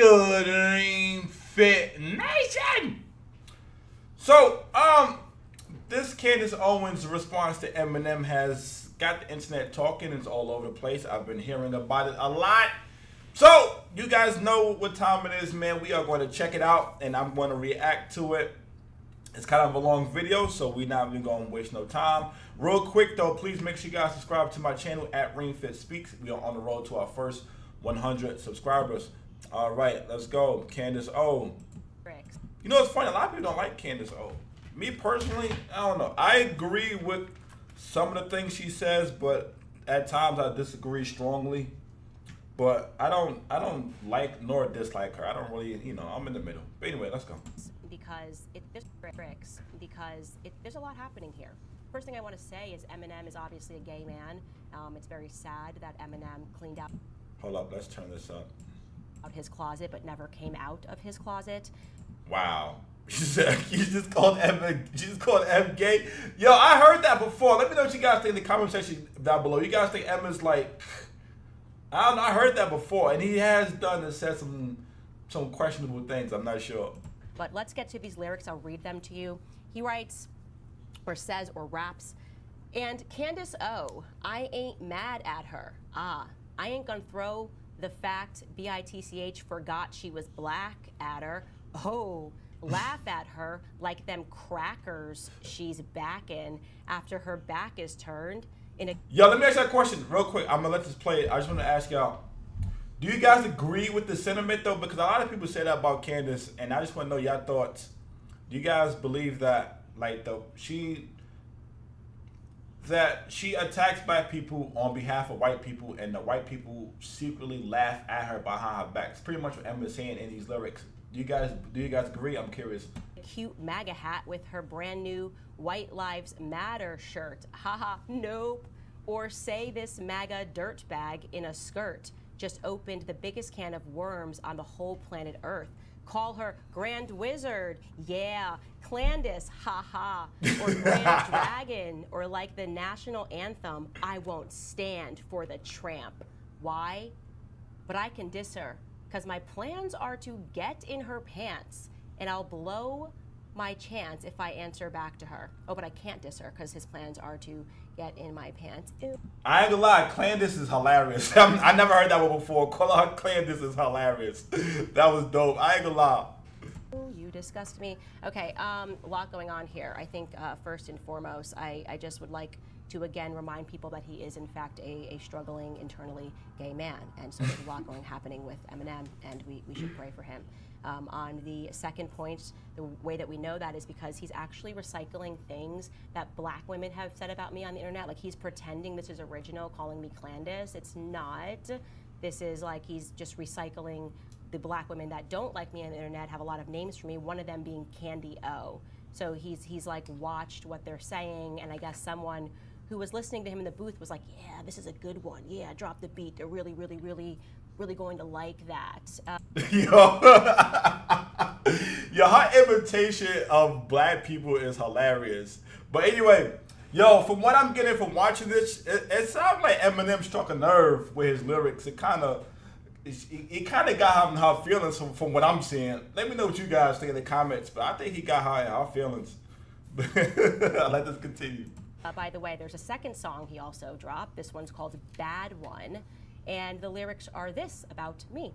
good, Dream Fit Nation? So, this Candace Owens response to Eminem has got the internet talking. It's all over the place. I've been hearing about it a lot. So, you guys know what time it is, man. We are going to check it out, and I'm going to react to it. It's kind of a long video, so we're not even going to waste no time. Real quick, though, please make sure you guys subscribe to my channel at RingFit Speaks. We are on the road to our first 100 subscribers. All right, let's go. Candace O. You know, it's funny. A lot of people don't like Candace O. Me personally, I don't know. I agree with some of the things she says, but at times I disagree strongly. But I don't like nor dislike her. I don't really, I'm in the middle. But anyway, let's go. Because there's a lot happening here. First thing I want to say is Eminem is obviously a gay man. It's very sad that Eminem cleaned out. Hold up, let's turn this up. Out his closet, but never came out of his closet. Wow. You just called Em gay? Yo, I heard that before. Let me know what you guys think in the comment section down below. You guys think Emma's like, I don't know, I heard that before, and he has done and said some questionable things. I'm not sure. But let's get to these lyrics. I'll read them to you. He writes, or says, or raps, and Candace O, I ain't mad at her. I ain't gonna throw the fact BITCH forgot she was black at her. Oh, laugh at her like them crackers she's backing after her back is turned. Yo, let me ask you a question real quick. I'm gonna let this play. I just want to ask y'all, do you guys agree with the sentiment though? Because a lot of people say that about Candace, and I just want to know your thoughts. Do you guys believe that, like, she attacks black people on behalf of white people, and the white people secretly laugh at her behind her back? It's pretty much what Emma's saying in these lyrics. Do you guys agree? I'm curious. Cute MAGA hat with her brand new White Lives Matter shirt. Haha, nope. Or say this MAGA dirtbag in a skirt just opened the biggest can of worms on the whole planet Earth. Call her Grand Wizard, yeah, Candace, haha, or Grand Dragon, or like the national anthem, I won't stand for the tramp. Why? But I can diss her, because my plans are to get in her pants, and I'll blow my chance if I answer back to her. Oh, but I can't diss her, because his plans are to get in my pants. Ew. I ain't gonna lie, Candace is hilarious. I never heard that one before. Call her Candace is hilarious. That was dope. I ain't gonna lie. You disgust me. Okay, a lot going on here. I think first and foremost, I just would like to again remind people that he is in fact a struggling internally gay man, and so there's a lot happening with Eminem, and we should pray for him. On the second point, the way that we know that is because he's actually recycling things that black women have said about me on the internet. Like, he's pretending this is original, calling me Candace. It's not. This is like he's just recycling the black women that don't like me on the internet, have a lot of names for me, one of them being Candy O. So he's like watched what they're saying, and I guess someone who was listening to him in the booth was like, yeah, this is a good one. Yeah, drop the beat. They're really going to like that. Yo, her imitation of black people is hilarious. But anyway, yo, from what I'm getting from watching this, it sounds like Eminem struck a nerve with his lyrics. It kind of got her feelings from what I'm seeing. Let me know what you guys think in the comments, but I think he got her feelings. Let this continue. By the way, there's a second song he also dropped. This one's called Bad One. And the lyrics are this about me.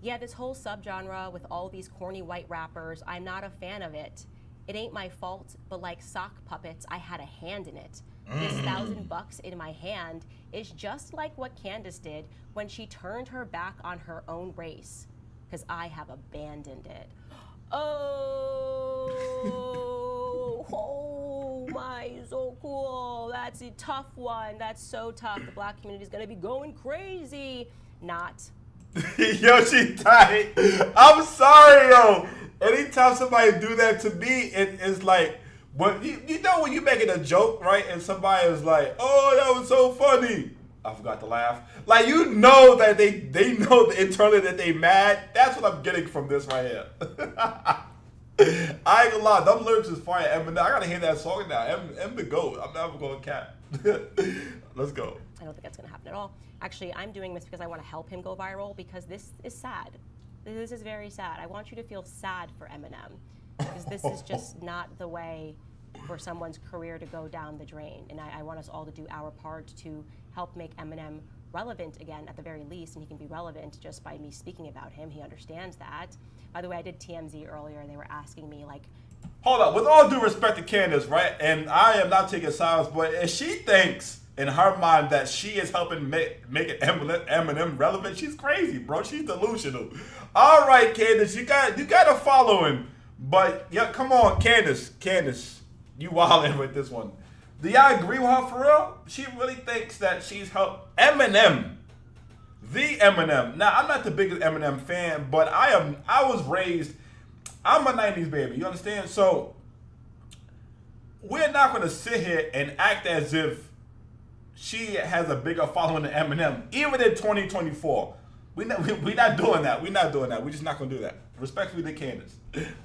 Yeah, this whole subgenre with all these corny white rappers, I'm not a fan of it. It ain't my fault, but like sock puppets, I had a hand in it. This $1,000 in my hand is just like what Candace did when she turned her back on her own race, because I have abandoned it. Oh my, so cool. That's a tough one. That's so tough. The black community is going to be going crazy. Not. Yo, she tight. I'm sorry, yo. Anytime somebody do that to me, it's like, when you know when you making a joke, right? And somebody is like, oh, that was so funny. I forgot to laugh. Like, you know that they know internally that they mad. That's what I'm getting from this right here. I ain't gonna lie, them lyrics is fire. Eminem, I gotta hear that song now. Eminem the GOAT. I'm never gonna cap. Let's go. I don't think that's gonna happen at all. Actually, I'm doing this because I want to help him go viral, because this is sad. This is very sad. I want you to feel sad for Eminem, because this is just not the way for someone's career to go down the drain. And I want us all to do our part to help make Eminem relevant again, at the very least, and he can be relevant just by me speaking about him. He understands that. By the way, I did TMZ earlier, and they were asking me, like, hold up, with all due respect to Candace, right? And I am not taking sides, but if she thinks in her mind that she is helping make it Eminem relevant, she's crazy, bro. She's delusional. All right, Candace, you got a following, but yeah, come on, Candace, you wildin' with this one. Do y'all agree with her for real? She really thinks that she's helped Eminem, the Eminem. Now, I'm not the biggest Eminem fan, but I'm a 90s baby, you understand? So, we're not going to sit here and act as if she has a bigger following than Eminem, even in 2024. We're not doing that. We're not doing that. We're just not going to do that. Respectfully to Candace.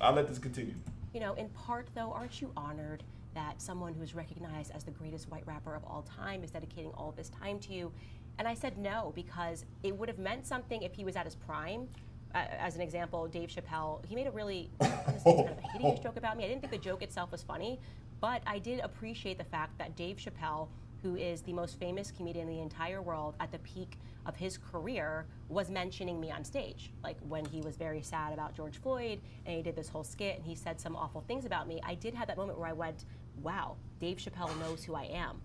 I'll let this continue. You know, in part, though, aren't you honored that someone who's recognized as the greatest white rapper of all time is dedicating all of this time to you? And I said no, because it would have meant something if he was at his prime. As an example, Dave Chappelle, he made a really, honestly, kind of a hideous joke about me. I didn't think the joke itself was funny, but I did appreciate the fact that Dave Chappelle, who is the most famous comedian in the entire world at the peak of his career, was mentioning me on stage. Like when he was very sad about George Floyd and he did this whole skit and he said some awful things about me, I did have that moment where I went, wow, Dave Chappelle knows who I am.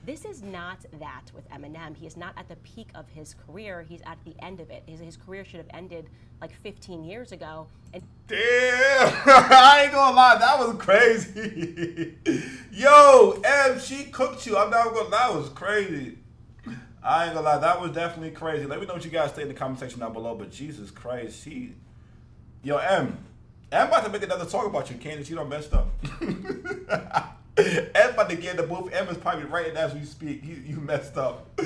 This is not that with Eminem. He is not at the peak of his career. He's at the end of it. His career should have ended like 15 years ago. And damn, I ain't gonna lie, that was crazy. Yo, Em, she cooked you. I'm not gonna lie, that was crazy. I ain't gonna lie, that was definitely crazy. Let me know what you guys think in the comment section down below. But Jesus Christ, yo, Em about to make another talk about you, Candace. You done messed up. Em about to get in the booth. Em is probably writing as we speak. You messed up.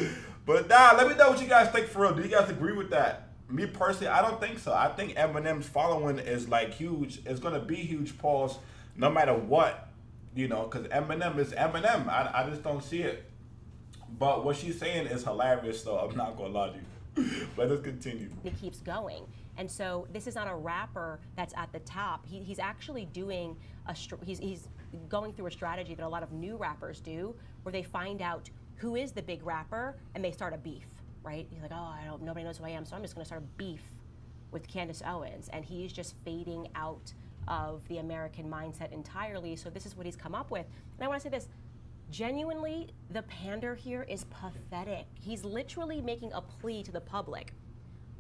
But nah, let me know what you guys think for real. Do you guys agree with that? Me personally, I don't think so. I think Eminem's following is like huge. It's gonna be huge, pause, no matter what, you know, because Eminem is Eminem. I just don't see it. But what she's saying is hilarious, though. I'm not gonna lie to you. Let us continue. it keeps going. And so this is not a rapper that's at the top. He's actually doing he's going through a strategy that a lot of new rappers do, where they find out who is the big rapper and they start a beef, right? He's like, oh, nobody knows who I am, so I'm just gonna start a beef with Candace Owens. And he's just fading out of the American mindset entirely. So this is what he's come up with. And I wanna say this, genuinely, the pander here is pathetic. He's literally making a plea to the public.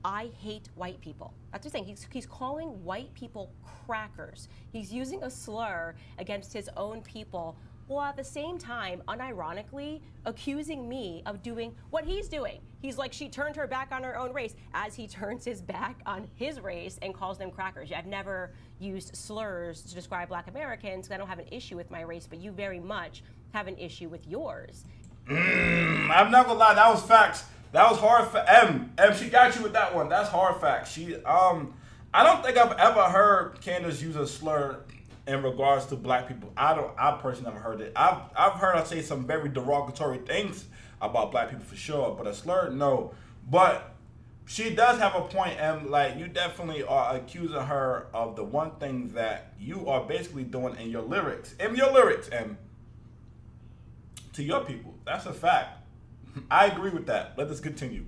I hate white people. That's what he's saying. He's calling white people crackers. He's using a slur against his own people, while at the same time, unironically, accusing me of doing what he's doing. He's like, she turned her back on her own race, as he turns his back on his race and calls them crackers. I've never used slurs to describe Black Americans because I don't have an issue with my race, but you very much have an issue with yours. I'm not gonna lie, that was facts. That was hard for M. She got you with that one. That's hard facts. I don't think I've ever heard Candace use a slur in regards to black people. I personally never heard it. I've heard her say some very derogatory things about black people for sure, but a slur, no. But she does have a point, M. Like, you definitely are accusing her of the one thing that you are basically doing in your lyrics. M, to your people. That's a fact. I agree with that. Let us continue.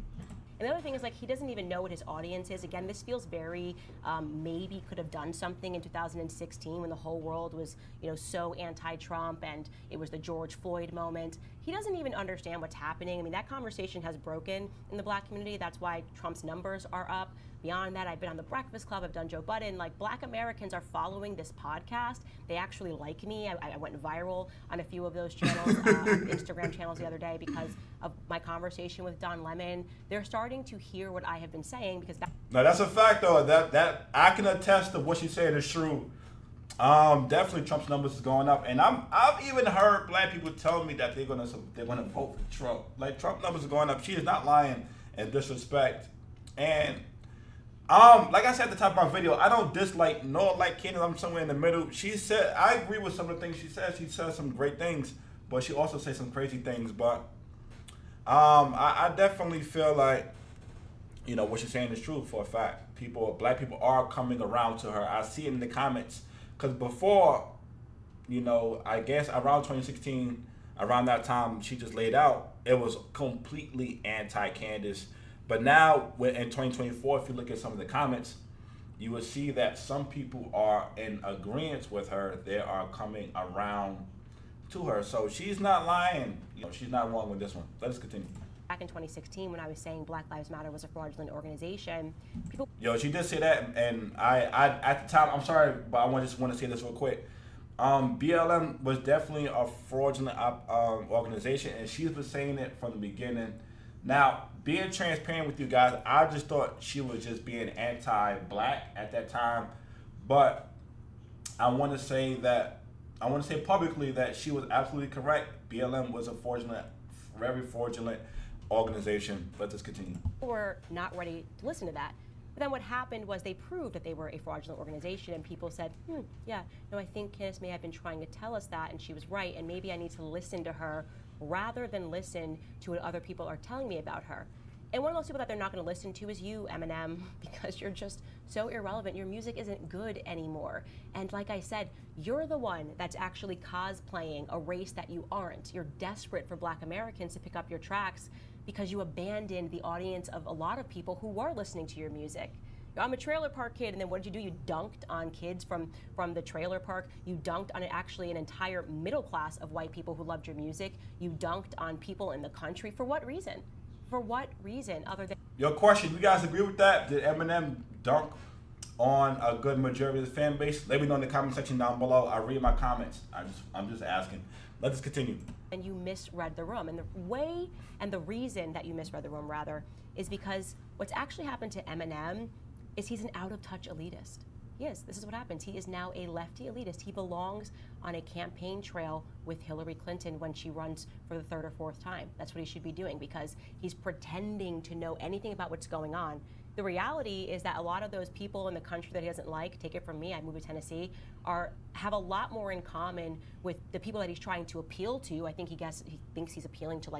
And the other thing is, like, he doesn't even know what his audience is. Again, this feels very maybe could have done something in 2016 when the whole world was, so anti-Trump and it was the George Floyd moment. He doesn't even understand what's happening. I mean, that conversation has broken in the Black community. That's why Trump's numbers are up. Beyond that, I've been on the Breakfast Club, I've done Joe Budden. Like, Black Americans are following this podcast. They actually like me. I went viral on a few of those channels, Instagram channels the other day because of my conversation with Don Lemon. They're starting to hear what I have been saying because now that's a fact though. That I can attest to what she's saying is true. Definitely Trump's numbers is going up, and I've even heard black people tell me that they're gonna vote for Trump. Like, Trump numbers are going up. She is not lying in disrespect. And like I said at the top of my video, I don't dislike nor like Candace. I'm somewhere in the middle. She said, I agree with some of the things she said. She said some great things, but she also said some crazy things. But I definitely feel like, what she's saying is true for a fact. Black people are coming around to her. I see it in the comments. Because before, I guess around 2016, around that time she just laid out, it was completely anti-Candace. But now, in 2024, if you look at some of the comments, you will see that some people are in agreement with her. They are coming around to her. So she's not lying. She's not wrong with this one. Let us continue. Back in 2016, when I was saying Black Lives Matter was a fraudulent organization, people. She did say that, and I at the time, I'm sorry, but I just want to say this real quick. BLM was definitely a fraudulent organization, and she's been saying it from the beginning. Now, being transparent with you guys, I just thought she was just being anti-black at that time, but I want to say publicly that she was absolutely correct. BLM was a very fraudulent organization. Let us continue. People were not ready to listen to that. But then what happened was they proved that they were a fraudulent organization, and people said, I think Candace may have been trying to tell us that, and she was right, and maybe I need to listen to her rather than listen to what other people are telling me about her. And one of those people that they're not going to listen to is you, Eminem, because you're just so irrelevant. Your music isn't good anymore. And like I said, you're the one that's actually cosplaying a race that you aren't. You're desperate for Black Americans to pick up your tracks because you abandoned the audience of a lot of people who were listening to your music. I'm a trailer park kid, and then what did you do? You dunked on kids from the trailer park. You dunked on actually an entire middle class of white people who loved your music. You dunked on people in the country. For what reason? For what reason other than... Your question, you guys agree with that? Did Eminem dunk on a good majority of the fan base? Let me know in the comment section down below. I read my comments. I'm just asking. Let us continue. And you misread the room. And the reason that you misread the room, rather, is because what's actually happened to Eminem is he's an out-of-touch elitist. Yes, this is what happens. He is now a lefty elitist. He belongs on a campaign trail with Hillary Clinton when she runs for the third or fourth time. That's what he should be doing, because he's pretending to know anything about what's going on. The reality is that a lot of those people in the country that he doesn't like, take it from me, I moved to Tennessee, have a lot more in common with the people that he's trying to appeal to. I think he thinks he's appealing to,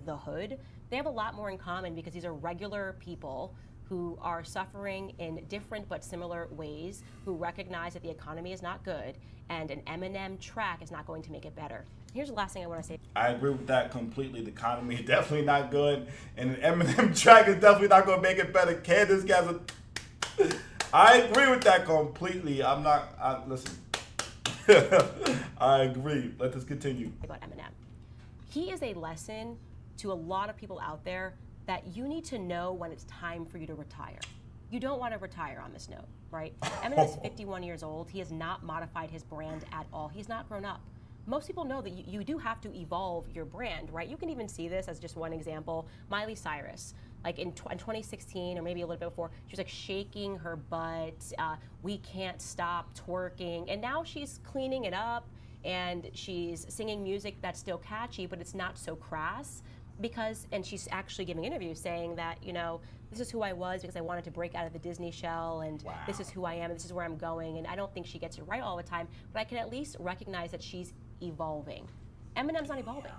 the hood. They have a lot more in common because these are regular people who are suffering in different but similar ways, who recognize that the economy is not good, and an Eminem track is not going to make it better. Here's the last thing I want to say. I agree with that completely. The economy is definitely not good, and an Eminem track is definitely not going to make it better. Candace, guys, I agree with that completely. Listen. I agree. Let us continue. About Eminem. He is a lesson to a lot of people out there that you need to know when it's time for you to retire. You don't want to retire on this note, right? Eminem is 51 years old. He has not modified his brand at all. He's not grown up. Most people know that you do have to evolve your brand, right? You can even see this as just one example. Miley Cyrus, in 2016 or maybe a little bit before, she was shaking her butt, we can't stop twerking, and now she's cleaning it up and she's singing music that's still catchy, but it's not so crass. And she's actually giving interviews saying that, this is who I was because I wanted to break out of the Disney shell, and wow, this is who I am, and this is where I'm going. And I don't think she gets it right all the time, but I can at least recognize that she's evolving. Eminem's not evolving.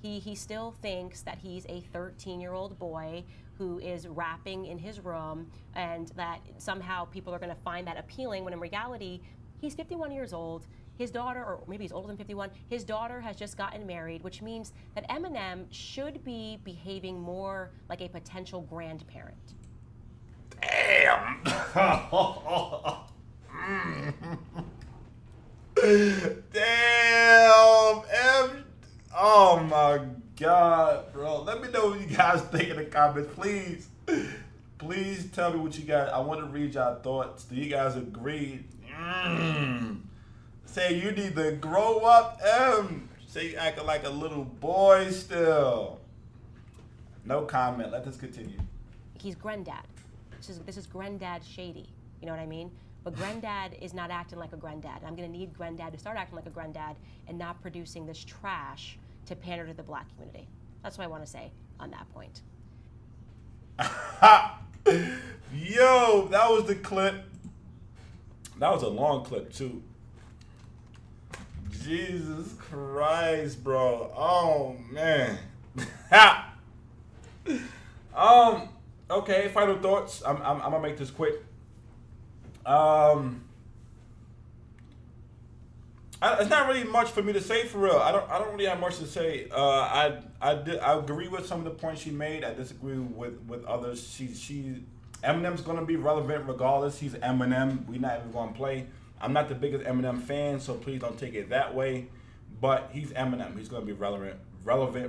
He still thinks that he's a 13-year-old boy who is rapping in his room, and that somehow people are going to find that appealing, when in reality, he's 51 years old. His daughter, or maybe he's older than 51, his daughter has just gotten married, which means that Eminem should be behaving more like a potential grandparent. Damn! Damn! Oh my God, bro. Let me know what you guys think in the comments, please. Please tell me what you guys, I want to read y'all thoughts. Do you guys agree? Say you need to grow up, Say you acting like a little boy still. No comment. Let us continue. He's granddad. This is granddad shady. You know what I mean? But granddad is not acting like a granddad. I'm going to need granddad to start acting like a granddad and not producing this trash to pander to the Black community. That's what I want to say on that point. Yo, that was the clip. That was a long clip too. Jesus Christ, bro. Oh man. Okay, final thoughts. I'm gonna make this quick. It's not really much for me to say for real. I don't really have much to say. I agree with some of the points she made. I disagree with others. Eminem's gonna be relevant regardless. He's Eminem. We're not even gonna play. I'm not the biggest Eminem fan, so please don't take it that way. But he's Eminem. He's gonna be relevant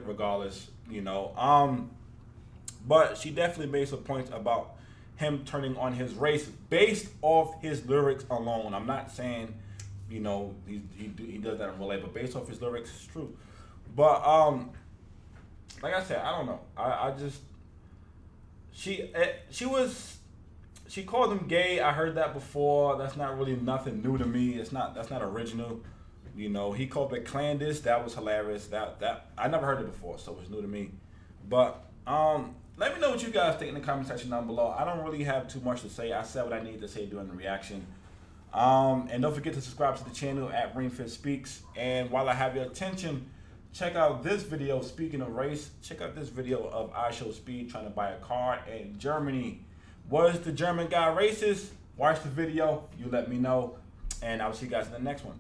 regardless. You know. But she definitely made some points about him turning on his race based off his lyrics alone. I'm not saying, you know, he does that in real life, but based off his lyrics, it's true. But like I said, I don't know. I just she called him gay. I heard that before. That's not really nothing new to me. That's not original. You know, he called it Candace. That was hilarious. That I never heard it before, so it's new to me. But let me know what you guys think in the comment section down below. I don't really have too much to say. I said what I needed to say during the reaction. And don't forget to subscribe to the channel at Rainfit Speaks. And while I have your attention, check out this video. Speaking of race, check out this video of I Show Speed trying to buy a car in Germany. Was the German guy racist? Watch the video. You let me know. And I'll see you guys in the next one.